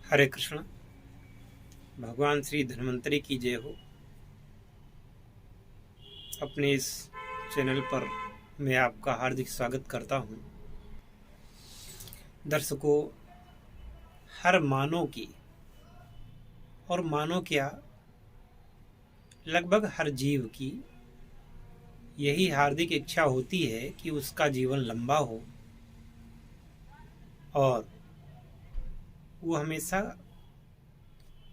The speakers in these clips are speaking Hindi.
हरे कृष्ण। भगवान श्री धन्वंतरी की जय हो। अपने इस चैनल पर मैं आपका हार्दिक स्वागत करता हूँ। दर्शकों, हर मानव की और मानव क्या लगभग हर जीव की यही हार्दिक इच्छा होती है कि उसका जीवन लंबा हो और वो हमेशा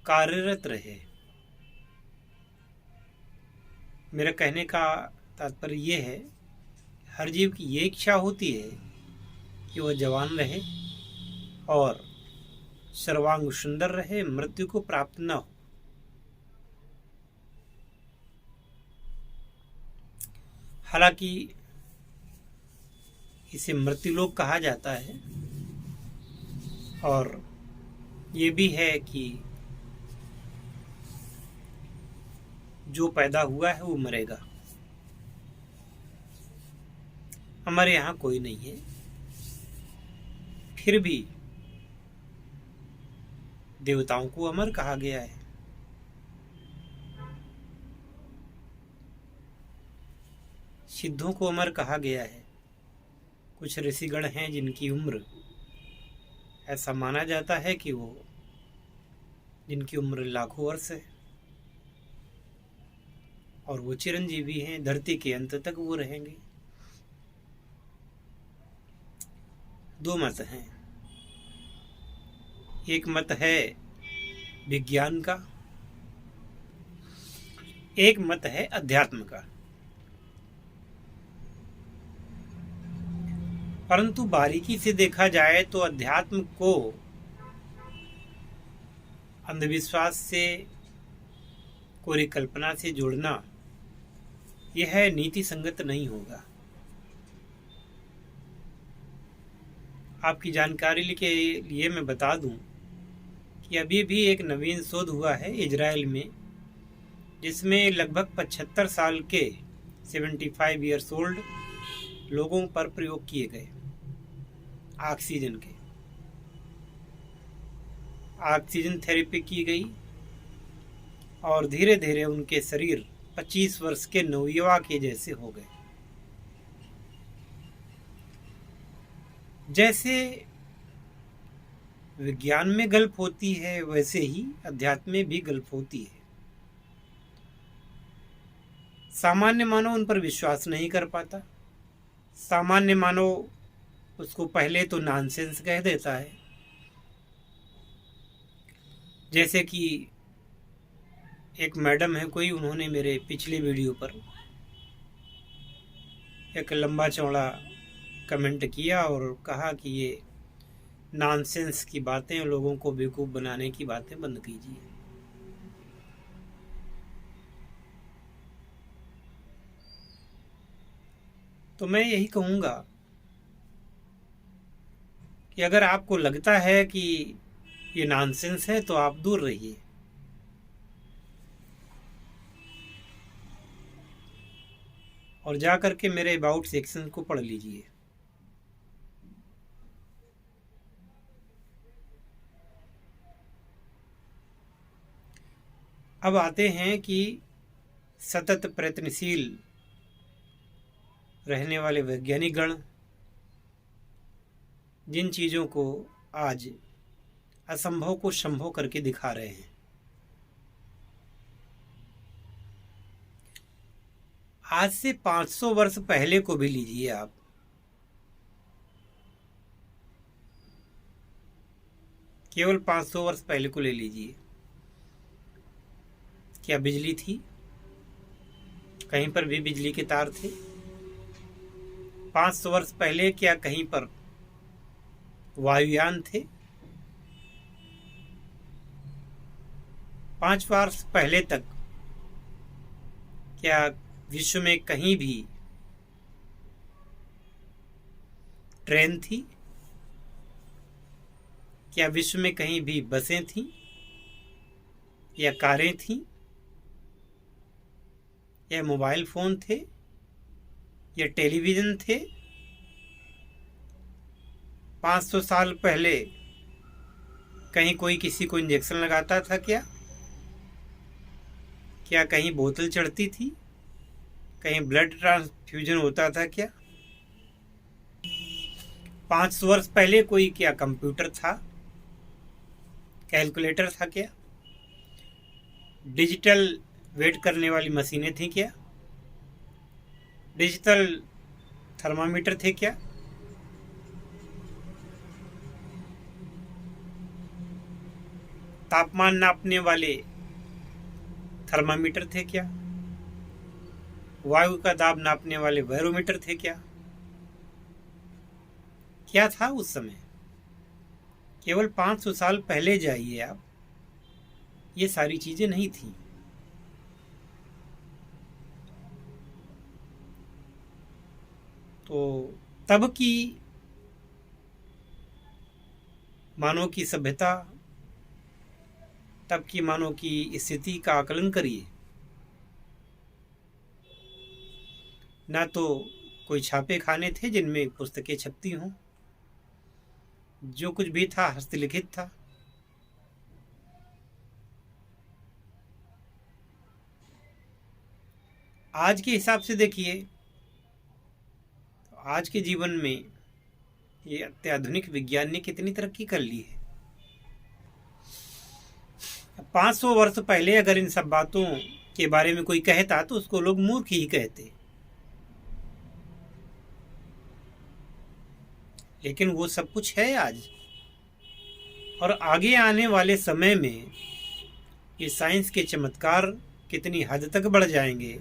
कार्यरत रहे। मेरा कहने का तात्पर्य ये है, हर जीव की ये इच्छा होती है कि वह जवान रहे और सर्वांग सुंदर रहे, मृत्यु को प्राप्त न हो। हालांकि इसे मृत्युलोक कहा जाता है और ये भी है कि जो पैदा हुआ है वो मरेगा। हमारे यहाँ कोई नहीं है, फिर भी देवताओं को अमर कहा गया है। सिद्धों को अमर कहा गया है। कुछ ऋषिगण हैं जिनकी उम्र ऐसा माना जाता है कि जिनकी उम्र लाखों वर्ष है और वो चिरंजीवी हैं, धरती के अंत तक वो रहेंगे। दो मत हैं, एक मत है विज्ञान का, एक मत है अध्यात्म का। परंतु बारीकी से देखा जाए तो अध्यात्म को अंधविश्वास से, कोई कल्पना से जोड़ना यह नीति संगत नहीं होगा। आपकी जानकारी के लिए मैं बता दूं कि अभी भी एक नवीन शोध हुआ है इजराइल में, जिसमें लगभग 75 साल के 75 ईयर्स ओल्ड लोगों पर प्रयोग किए गए ऑक्सीजन थेरेपी की गई और धीरे धीरे उनके शरीर 25 वर्ष के नवयुवा के जैसे हो गए। जैसे विज्ञान में गल्प होती है, वैसे ही अध्यात्म में भी गल्प होती है। सामान्य मानव उन पर विश्वास नहीं कर पाता। सामान्य मानव उसको पहले तो नॉनसेंस कह देता है। जैसे कि एक मैडम है कोई, उन्होंने मेरे पिछले वीडियो पर एक लंबा चौड़ा कमेंट किया और कहा कि ये नॉनसेंस की बातें, लोगों को बेवकूफ़ बनाने की बातें बंद कीजिए। तो मैं यही कहूँगा कि अगर आपको लगता है कि ये नॉनसेंस है तो आप दूर रहिए। और जा करके मेरे अबाउट सेक्शन को पढ़ लीजिए। अब आते हैं कि सतत प्रयत्नशील रहने वाले वैज्ञानिक गण जिन चीज़ों को आज असंभव को संभव करके दिखा रहे हैं। आज से 500 वर्ष पहले को भी लीजिए आप, केवल 500 वर्ष पहले को ले लीजिए। क्या बिजली थी? कहीं पर भी बिजली के तार थे? 500 वर्ष पहले क्या कहीं पर वायुयान थे? 5 वर्ष पहले तक क्या विश्व में कहीं भी ट्रेन थी? क्या विश्व में कहीं भी बसें थीं या कारें थीं या मोबाइल फोन थे या टेलीविज़न थे? 500 साल पहले कहीं कोई किसी को इंजेक्शन लगाता था क्या? क्या कहीं बोतल चढ़ती थी? कहीं ब्लड ट्रांसफ्यूजन होता था क्या? 500 वर्ष पहले कोई क्या कंप्यूटर था? कैलकुलेटर था क्या? डिजिटल वेट करने वाली मशीनें थी क्या? डिजिटल थर्मामीटर थे क्या? तापमान नापने वाले थर्मामीटर थे क्या? वायु का दाब नापने वाले बैरोमीटर थे क्या? क्या था उस समय? केवल 500 साल पहले जाइए आप, ये सारी चीजें नहीं थी। तो तब की मानव की सभ्यता, तब की मानव की स्थिति का आकलन करिए। ना तो कोई छापे खाने थे जिनमें पुस्तकें छपती हों, जो कुछ भी था हस्तलिखित था। आज के हिसाब से देखिए, तो आज के जीवन में ये अत्याधुनिक विज्ञान ने कितनी तरक्की कर ली है। 500 वर्ष पहले अगर इन सब बातों के बारे में कोई कहता तो उसको लोग मूर्ख ही कहते, लेकिन वो सब कुछ है आज। और आगे आने वाले समय में ये साइंस के चमत्कार कितनी हद तक बढ़ जाएंगे,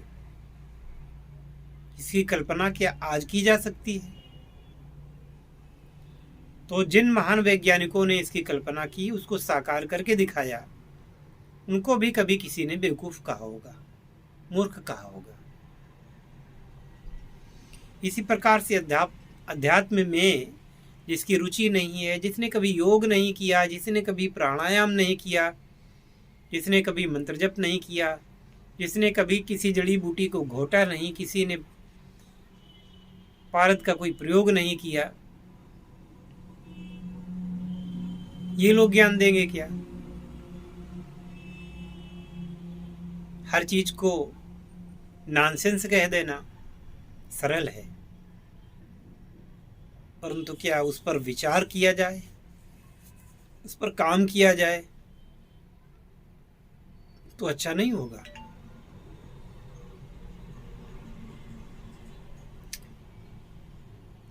इसकी कल्पना क्या आज की जा सकती है? तो जिन महान वैज्ञानिकों ने इसकी कल्पना की, उसको साकार करके दिखाया, उनको भी कभी किसी ने बेवकूफ कहा होगा, मूर्ख कहा होगा। इसी प्रकार से अध्यात्म में जिसकी रुचि नहीं है, जिसने कभी योग नहीं किया, जिसने कभी प्राणायाम नहीं किया, जिसने कभी मंत्र जप नहीं किया, जिसने कभी किसी जड़ी बूटी को घोटा नहीं, किसी ने पारद का कोई प्रयोग नहीं किया, ये लोग ज्ञान देंगे क्या? हर चीज को नॉनसेंस कह देना सरल है, परंतु क्या उस पर विचार किया जाए, उस पर काम किया जाए तो अच्छा नहीं होगा।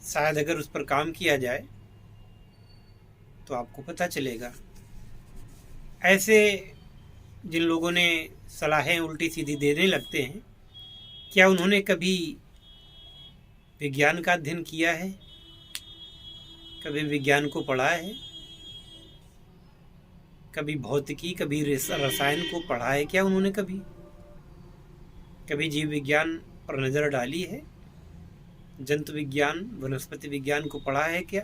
शायद अगर उस पर काम किया जाए तो आपको पता चलेगा। ऐसे जिन लोगों ने सलाहें उल्टी सीधी देने लगते हैं, क्या उन्होंने कभी विज्ञान का अध्ययन किया है? कभी विज्ञान को पढ़ा है? कभी भौतिकी, कभी रसायन को पढ़ा है क्या उन्होंने? कभी जीव विज्ञान पर नजर डाली है? जंतु विज्ञान, वनस्पति विज्ञान को पढ़ा है क्या?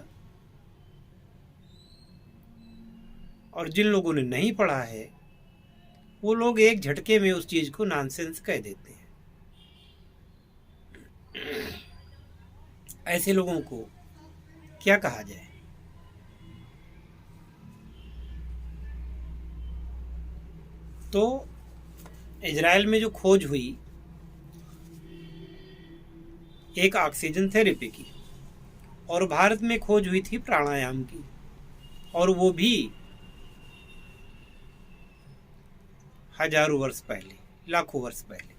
और जिन लोगों ने नहीं पढ़ा है, वो लोग एक झटके में उस चीज को नॉनसेंस कह देते हैं। ऐसे लोगों को क्या कहा जाए? तो इजराइल में जो खोज हुई एक ऑक्सीजन थेरेपी की, और भारत में खोज हुई थी प्राणायाम की, और वो भी हजारों वर्ष पहले, लाखों वर्ष पहले।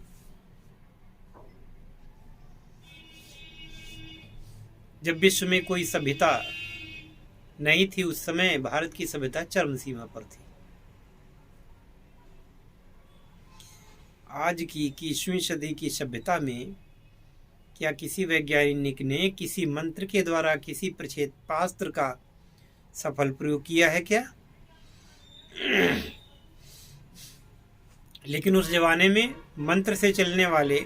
जब विश्व में कोई सभ्यता नहीं थी, उस समय भारत की सभ्यता चरम सीमा पर थी। आज की 21वीं सदी की सभ्यता में क्या किसी वैज्ञानिक ने किसी मंत्र के द्वारा किसी प्रक्षेपास्त्र का सफल प्रयोग किया है क्या? लेकिन उस जमाने में मंत्र से चलने वाले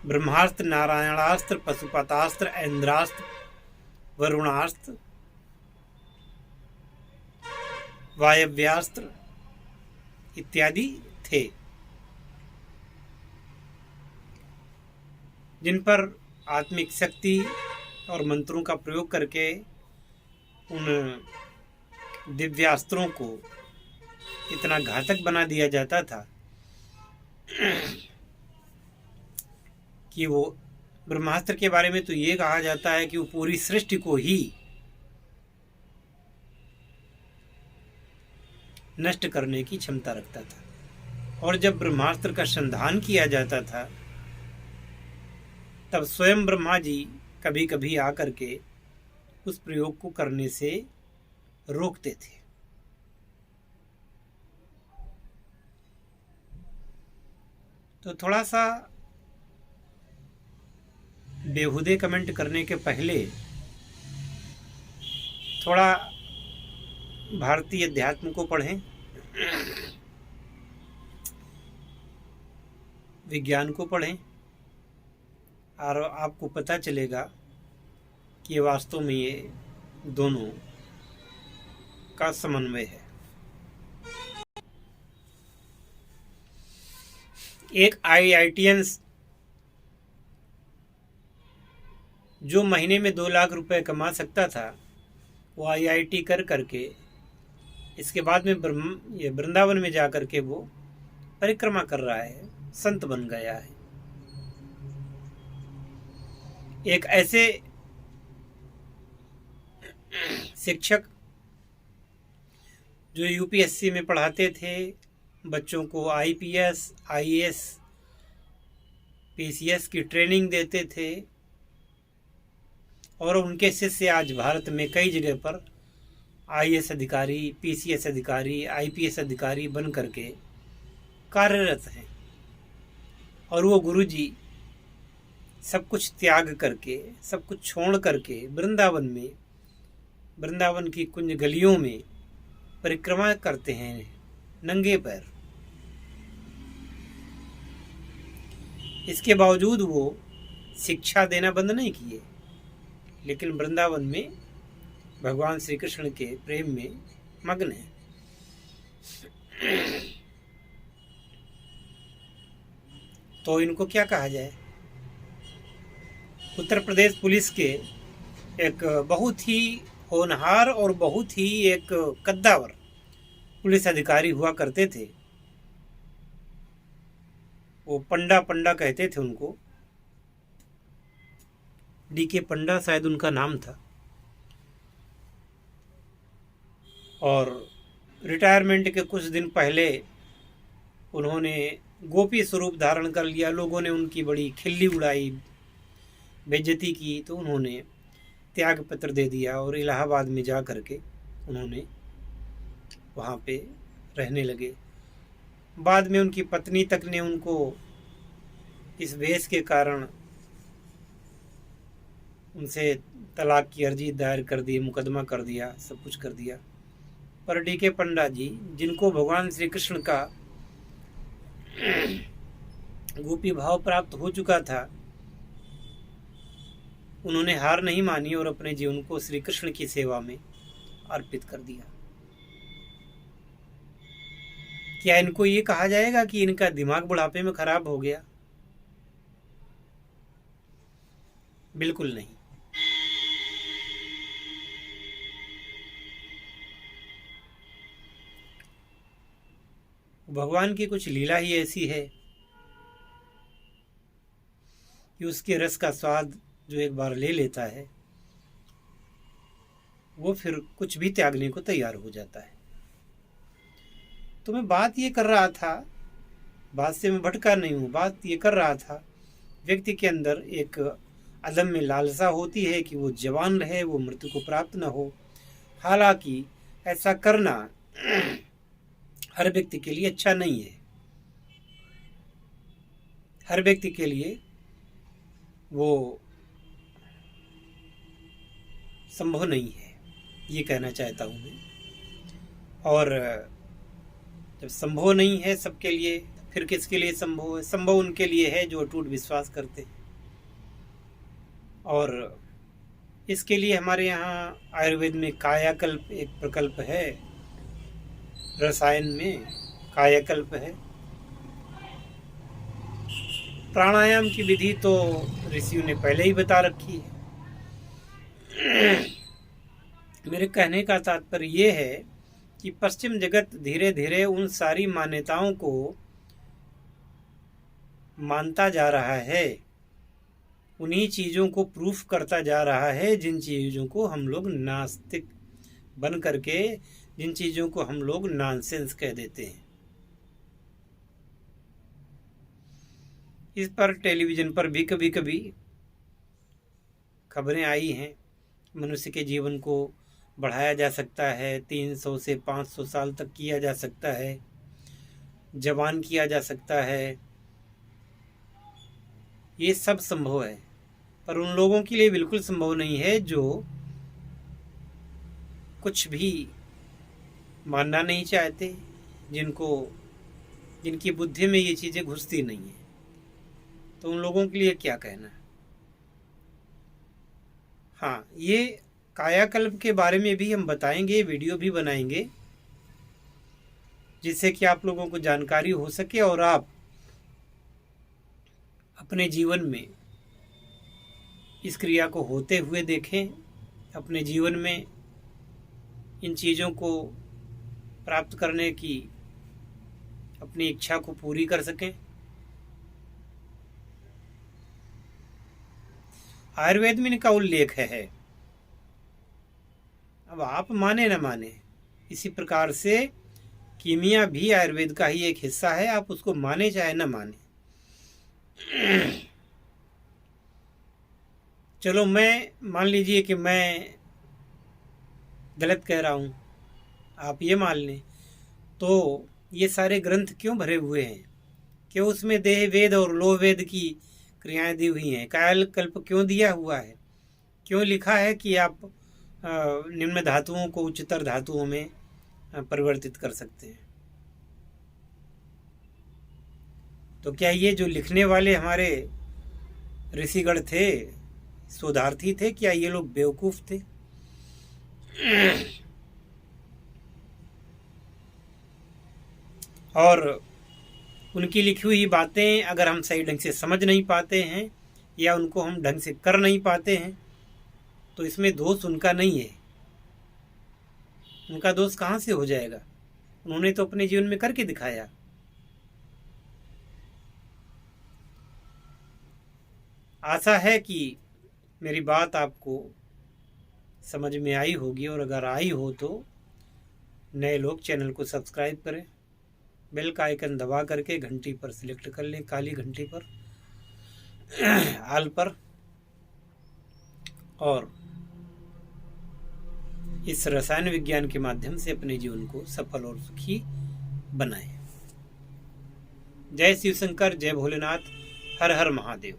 ब्रह्मास्त्र, नारायणास्त्र, पशुपतास्त्र, इंद्रास्त्र, वरुणास्त्र, वायव्यास्त्र इत्यादि थे, जिन पर आत्मिक शक्ति और मंत्रों का प्रयोग करके उन दिव्यास्त्रों को इतना घातक बना दिया जाता था कि वो ब्रह्मास्त्र के बारे में तो ये कहा जाता है कि वो पूरी सृष्टि को ही नष्ट करने की क्षमता रखता था। और जब ब्रह्मास्त्र का संधान किया जाता था तब स्वयं ब्रह्मा जी कभी कभी आकर के उस प्रयोग को करने से रोकते थे। तो थोड़ा सा बेहुदे कमेंट करने के पहले थोड़ा भारतीय अध्यात्म को पढ़ें, विज्ञान को पढ़ें, और आपको पता चलेगा कि वास्तव में ये दोनों का समन्वय है। एक IITians जो महीने में 2 लाख रुपए कमा सकता था, वो IIT कर करके इसके बाद में ये वृंदावन में जा करके वो परिक्रमा कर रहा है, संत बन गया है। एक ऐसे शिक्षक जो UPSC में पढ़ाते थे बच्चों को, IPS, IAS, PCS की ट्रेनिंग देते थे, और उनके शिष्य आज भारत में कई जगह पर IAS अधिकारी, PCS अधिकारी, IPS अधिकारी बन करके कार्यरत हैं। और वो गुरुजी सब कुछ त्याग करके, सब कुछ छोड़ करके वृंदावन की कुंज गलियों में परिक्रमा करते हैं नंगे पैर। इसके बावजूद वो शिक्षा देना बंद नहीं किए, लेकिन वृंदावन में भगवान श्री कृष्ण के प्रेम में मग्न है। तो इनको क्या कहा जाए? उत्तर प्रदेश पुलिस के एक बहुत ही होनहार और बहुत ही एक कद्दावर पुलिस अधिकारी हुआ करते थे। वो पंडा कहते थे उनको, DK पंडा शायद उनका नाम था। और रिटायरमेंट के कुछ दिन पहले उन्होंने गोपी स्वरूप धारण कर लिया। लोगों ने उनकी बड़ी खिल्ली उड़ाई, बेइज्जती की, तो उन्होंने त्याग पत्र दे दिया और इलाहाबाद में जा कर के उन्होंने वहाँ पे रहने लगे। बाद में उनकी पत्नी तक ने उनको इस वेश के कारण उनसे तलाक की अर्जी दायर कर दी, मुकदमा कर दिया, सब कुछ कर दिया। पर DK पंडा जी, जिनको भगवान श्री कृष्ण का गोपी भाव प्राप्त हो चुका था, उन्होंने हार नहीं मानी और अपने जीवन को श्री कृष्ण की सेवा में अर्पित कर दिया। क्या इनको ये कहा जाएगा कि इनका दिमाग बुढ़ापे में खराब हो गया? बिल्कुल नहीं। भगवान की कुछ लीला ही ऐसी है कि उसके रस का स्वाद जो एक बार ले लेता है, वो फिर कुछ भी त्यागने को तैयार हो जाता है। तो मैं बात ये कर रहा था, बात से मैं भटका नहीं हूँ, बात ये कर रहा था, व्यक्ति के अंदर एक अदम्य लालसा होती है कि वो जवान रहे, वो मृत्यु को प्राप्त न हो। हालांकि ऐसा करना हर व्यक्ति के लिए अच्छा नहीं है, हर व्यक्ति के लिए वो संभव नहीं है, ये कहना चाहता हूँ मैं। और जब संभव नहीं है सबके लिए, फिर किसके लिए संभव है? संभव उनके लिए है जो अटूट विश्वास करते हैं। और इसके लिए हमारे यहाँ आयुर्वेद में कायाकल्प एक प्रकल्प है, रसायन में कायाकल्प है। प्राणायाम की विधि तो ऋषियों ने पहले ही बता रखी है। मेरे कहने का तात्पर्य ये है कि पश्चिम जगत धीरे धीरे उन सारी मान्यताओं को मानता जा रहा है, उन्हीं चीज़ों को प्रूफ करता जा रहा है जिन चीज़ों को हम लोग नास्तिक बन करके, जिन चीज़ों को हम लोग नॉनसेंस कह देते हैं। इस पर टेलीविज़न पर भी कभी कभी खबरें आई हैं, मनुष्य के जीवन को बढ़ाया जा सकता है, 300 से 500 साल तक किया जा सकता है, जवान किया जा सकता है। ये सब संभव है, पर उन लोगों के लिए बिल्कुल संभव नहीं है जो कुछ भी मानना नहीं चाहते, जिनकी बुद्धि में ये चीज़ें घुसती नहीं है। तो उन लोगों के लिए क्या कहना। हाँ, ये कायाकल्प के बारे में भी हम बताएंगे, वीडियो भी बनाएंगे, जिससे कि आप लोगों को जानकारी हो सके और आप अपने जीवन में इस क्रिया को होते हुए देखें, अपने जीवन में इन चीज़ों को प्राप्त करने की अपनी इच्छा को पूरी कर सकें। आयुर्वेद में इनका उल्लेख है। अब आप माने न माने, इसी प्रकार से कीमिया भी आयुर्वेद का ही एक हिस्सा है, आप उसको माने चाहे न माने। चलो, मैं मान लीजिए कि मैं गलत कह रहा हूँ, आप ये मान लें, तो ये सारे ग्रंथ क्यों भरे हुए हैं? क्यों उसमें देह वेद और लोह वेद की क्रियाएं दी हुई हैं? कायाकल्प क्यों दिया हुआ है? क्यों लिखा है कि आप निम्न धातुओं को उच्चतर धातुओं में परिवर्तित कर सकते हैं? तो क्या ये जो लिखने वाले हमारे ऋषिगण थे, शोधार्थी थे, क्या ये लोग बेवकूफ थे? और उनकी लिखी हुई बातें अगर हम सही ढंग से समझ नहीं पाते हैं या उनको हम ढंग से कर नहीं पाते हैं, तो इसमें दोष उनका नहीं है। उनका दोष कहाँ से हो जाएगा? उन्होंने तो अपने जीवन में करके दिखाया। आशा है कि मेरी बात आपको समझ में आई होगी, और अगर आई हो तो नए लोग चैनल को सब्सक्राइब करें, बेल का आइकन दबा करके घंटी पर सिलेक्ट कर लें, काली घंटी पर आल पर, और इस रसायन विज्ञान के माध्यम से अपने जीवन को सफल और सुखी बनाएं। जय शिव शंकर, जय भोलेनाथ, हर हर महादेव।